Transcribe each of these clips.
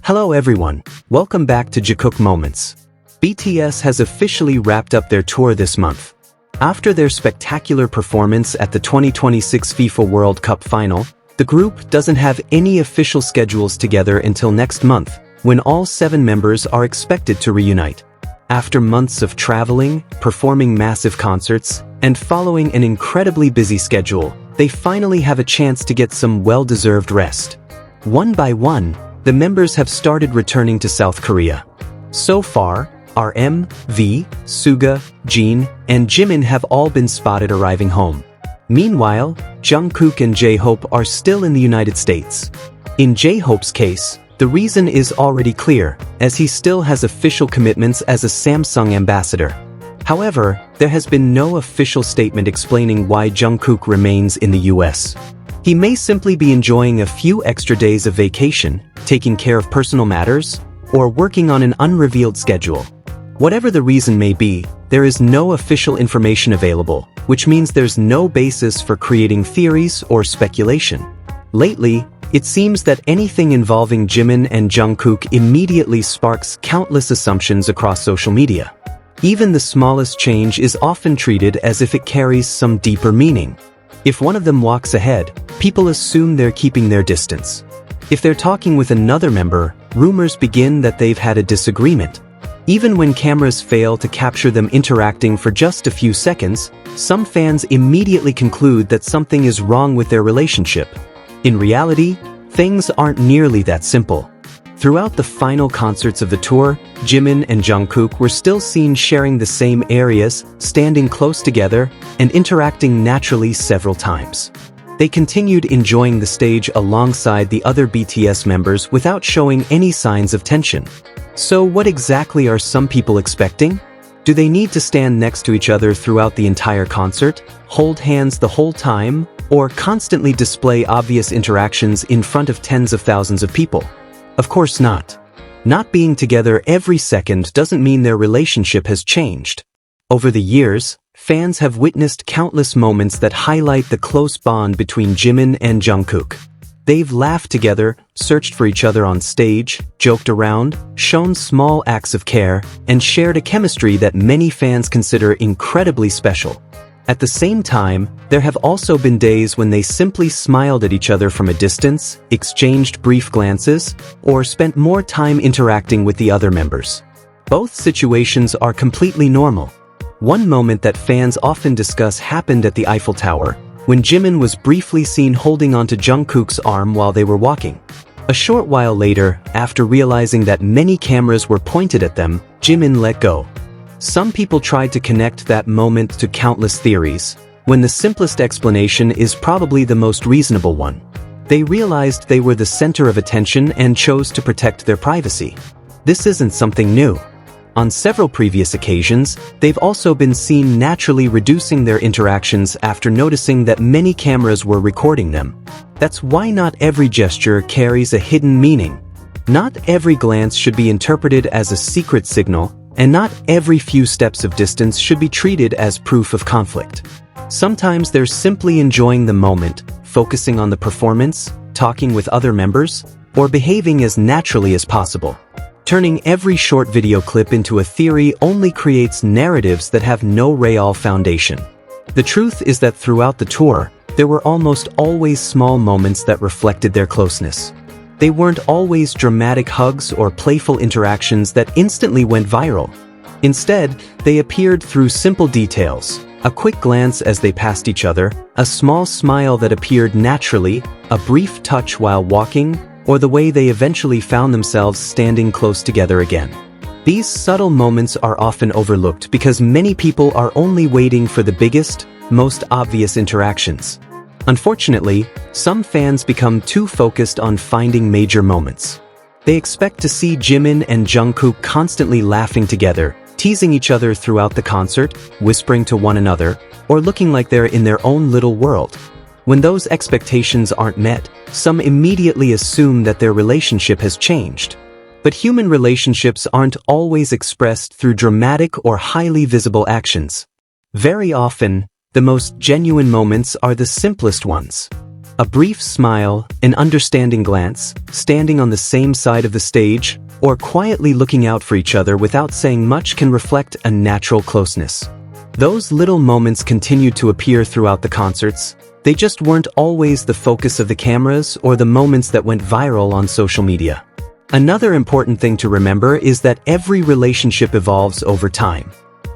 Hello everyone, welcome back to Jikook Moments. BTS has officially wrapped up their tour this month. After their spectacular performance at the 2026 FIFA World Cup Final, the group doesn't have any official schedules together until next month, when all 7 members are expected to reunite. After months of traveling, performing massive concerts, and following an incredibly busy schedule, they finally have a chance to get some well-deserved rest. One by one, the members have started returning to South Korea. So far, RM, V, SUGA, Jin, and Jimin have all been spotted arriving home. Meanwhile, Jungkook and J-Hope are still in the United States. In J-Hope's case, the reason is already clear, as he still has official commitments as a Samsung ambassador. However, there has been no official statement explaining why Jungkook remains in the US. He may simply be enjoying a few extra days of vacation, taking care of personal matters, or working on an unrevealed schedule. Whatever the reason may be, there is no official information available, which means there's no basis for creating theories or speculation. Lately, it seems that anything involving Jimin and Jungkook immediately sparks countless assumptions across social media. Even the smallest change is often treated as if it carries some deeper meaning. If one of them walks ahead, people assume they're keeping their distance. If they're talking with another member, rumors begin that they've had a disagreement. Even when cameras fail to capture them interacting for just a few seconds, some fans immediately conclude that something is wrong with their relationship. In reality, things aren't nearly that simple. Throughout the final concerts of the tour, Jimin and Jungkook were still seen sharing the same areas, standing close together, and interacting naturally several times. They continued enjoying the stage alongside the other BTS members without showing any signs of tension. So what exactly are some people expecting? Do they need to stand next to each other throughout the entire concert, hold hands the whole time, or constantly display obvious interactions in front of tens of thousands of people? Of course not. Not being together every second doesn't mean their relationship has changed. Over the years, fans have witnessed countless moments that highlight the close bond between Jimin and Jungkook. They've laughed together, searched for each other on stage, joked around, shown small acts of care, and shared a chemistry that many fans consider incredibly special. At the same time, there have also been days when they simply smiled at each other from a distance, exchanged brief glances, or spent more time interacting with the other members. Both situations are completely normal. One moment that fans often discuss happened at the Eiffel Tower, when Jimin was briefly seen holding onto Jungkook's arm while they were walking. A short while later, after realizing that many cameras were pointed at them, Jimin let go. Some people tried to connect that moment to countless theories, when the simplest explanation is probably the most reasonable one. They realized they were the center of attention and chose to protect their privacy. This isn't something new. On several previous occasions, they've also been seen naturally reducing their interactions after noticing that many cameras were recording them. That's why not every gesture carries a hidden meaning. Not every glance should be interpreted as a secret signal, and not every few steps of distance should be treated as proof of conflict. Sometimes they're simply enjoying the moment, focusing on the performance, talking with other members, or behaving as naturally as possible. Turning every short video clip into a theory only creates narratives that have no real foundation. The truth is that throughout the tour, there were almost always small moments that reflected their closeness. They weren't always dramatic hugs or playful interactions that instantly went viral. Instead, they appeared through simple details, a quick glance as they passed each other, a small smile that appeared naturally, a brief touch while walking, or the way they eventually found themselves standing close together again. These subtle moments are often overlooked because many people are only waiting for the biggest, most obvious interactions. Unfortunately, some fans become too focused on finding major moments. They expect to see Jimin and Jungkook constantly laughing together, teasing each other throughout the concert, whispering to one another, or looking like they're in their own little world. When those expectations aren't met, some immediately assume that their relationship has changed. But human relationships aren't always expressed through dramatic or highly visible actions. Very often, the most genuine moments are the simplest ones. A brief smile, an understanding glance, standing on the same side of the stage, or quietly looking out for each other without saying much can reflect a natural closeness. Those little moments continued to appear throughout the concerts. They just weren't always the focus of the cameras or the moments that went viral on social media. Another important thing to remember is that every relationship evolves over time.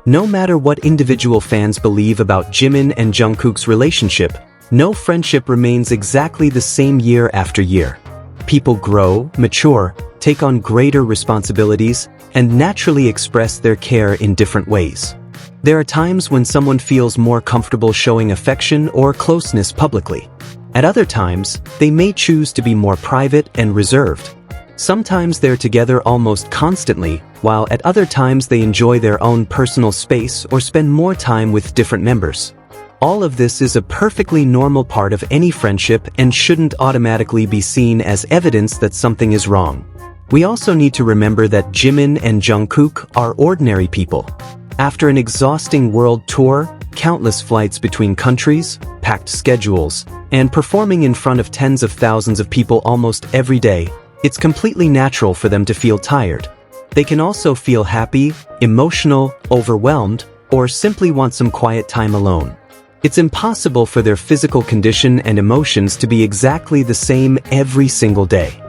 No matter what individual fans believe about Jimin and Jungkook's relationship, no friendship remains exactly the same year after year. People grow, mature, take on greater responsibilities, and naturally express their care in different ways. There are times when someone feels more comfortable showing affection or closeness publicly. At other times, they may choose to be more private and reserved. Sometimes they're together almost constantly, while at other times they enjoy their own personal space or spend more time with different members. All of this is a perfectly normal part of any friendship and shouldn't automatically be seen as evidence that something is wrong. We also need to remember that Jimin and Jungkook are ordinary people. After an exhausting world tour, countless flights between countries, packed schedules, and performing in front of tens of thousands of people almost every day, it's completely natural for them to feel tired. They can also feel happy, emotional, overwhelmed, or simply want some quiet time alone. It's impossible for their physical condition and emotions to be exactly the same every single day.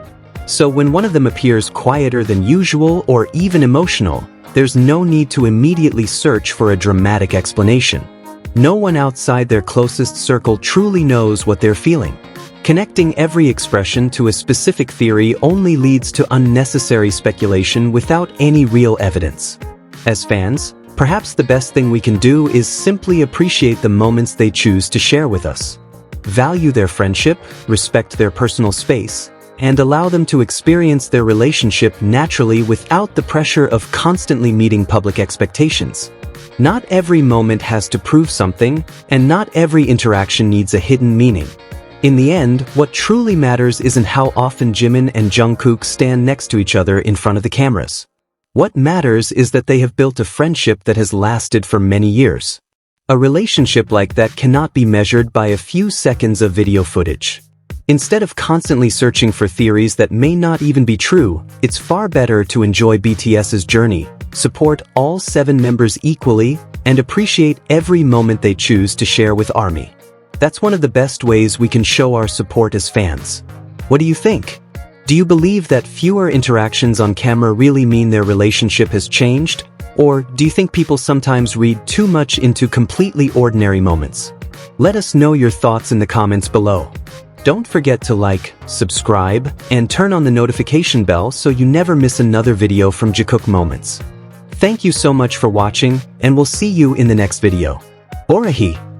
So when one of them appears quieter than usual or even emotional, there's no need to immediately search for a dramatic explanation. No one outside their closest circle truly knows what they're feeling. Connecting every expression to a specific theory only leads to unnecessary speculation without any real evidence. As fans, perhaps the best thing we can do is simply appreciate the moments they choose to share with us. Value their friendship, respect their personal space, and allow them to experience their relationship naturally without the pressure of constantly meeting public expectations. Not every moment has to prove something, and not every interaction needs a hidden meaning. In the end, what truly matters isn't how often Jimin and Jungkook stand next to each other in front of the cameras. What matters is that they have built a friendship that has lasted for many years. A relationship like that cannot be measured by a few seconds of video footage. Instead of constantly searching for theories that may not even be true, it's far better to enjoy BTS's journey, support all 7 members equally, and appreciate every moment they choose to share with ARMY. That's one of the best ways we can show our support as fans. What do you think? Do you believe that fewer interactions on camera really mean their relationship has changed? Or do you think people sometimes read too much into completely ordinary moments? Let us know your thoughts in the comments below. Don't forget to like, subscribe, and turn on the notification bell so you never miss another video from Jikook Moments. Thank you so much for watching, and we'll see you in the next video. Orahi!